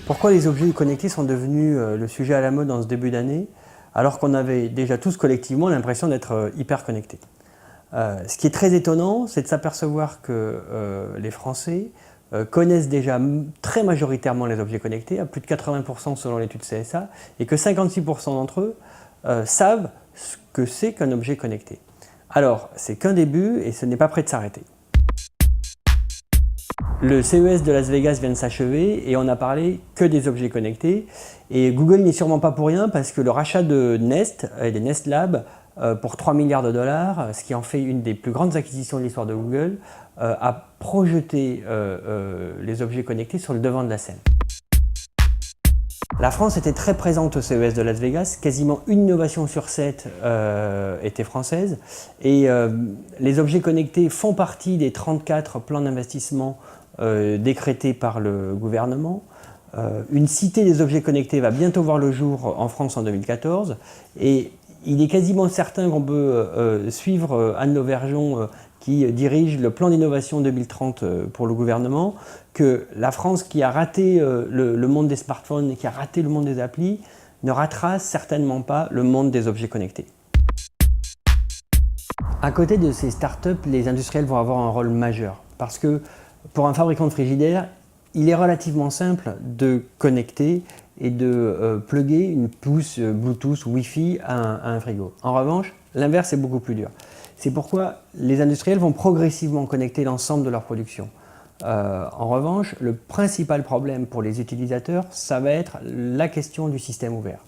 Pourquoi les objets connectés sont devenus le sujet à la mode en ce début d'année, alors qu'on avait déjà tous collectivement l'impression d'être hyper connectés? Ce qui est très étonnant, c'est de s'apercevoir que les Français connaissent déjà très majoritairement les objets connectés, à plus de 80% selon l'étude CSA, et que 56% d'entre eux savent ce que c'est qu'un objet connecté. Alors, c'est qu'un début et ce n'est pas prêt de s'arrêter. Le CES de Las Vegas vient de s'achever et on n'a parlé que des objets connectés. Et Google n'y est sûrement pas pour rien parce que le rachat de Nest et des Nest Labs pour 3 milliards de dollars, ce qui en fait une des plus grandes acquisitions de l'histoire de Google, a projeté les objets connectés sur le devant de la scène. La France était très présente au CES de Las Vegas, quasiment une innovation sur 7 était française et les objets connectés font partie des 34 plans d'investissement décrétés par le gouvernement. Une cité des objets connectés va bientôt voir le jour en France en 2014 et il est quasiment certain qu'on peut suivre Anne Lauvergeon qui dirige le plan d'innovation 2030 pour le gouvernement, que la France qui a raté le monde des smartphones et qui a raté le monde des applis ne ratera certainement pas le monde des objets connectés. À côté de ces startups, les industriels vont avoir un rôle majeur parce que pour un fabricant de frigidaire, il est relativement simple de connecter et de plugger une puce Bluetooth ou Wi-Fi à un frigo. En revanche, l'inverse est beaucoup plus dur. C'est pourquoi les industriels vont progressivement connecter l'ensemble de leur production. En revanche, le principal problème pour les utilisateurs, ça va être la question du système ouvert.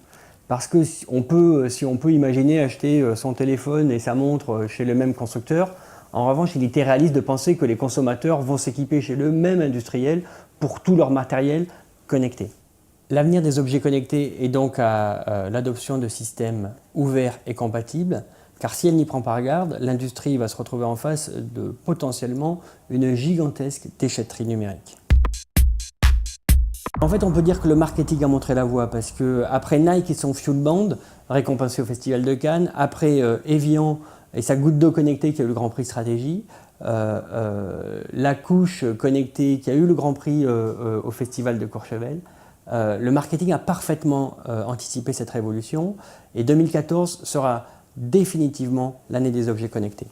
Parce que si on peut imaginer acheter son téléphone et sa montre chez le même constructeur, en revanche, il était réaliste de penser que les consommateurs vont s'équiper chez le même industriel pour tout leur matériel connecté. L'avenir des objets connectés est donc à l'adoption de systèmes ouverts et compatibles, car si elle n'y prend pas garde, l'industrie va se retrouver en face de potentiellement une gigantesque déchetterie numérique. En fait, on peut dire que le marketing a montré la voie parce que après Nike et son Fuel Band, récompensé au Festival de Cannes, après Evian et sa goutte d'eau connectée qui a eu le Grand Prix Stratégie, la couche connectée qui a eu le Grand Prix au Festival de Courchevel, le marketing a parfaitement anticipé cette révolution et 2014 sera définitivement l'année des objets connectés.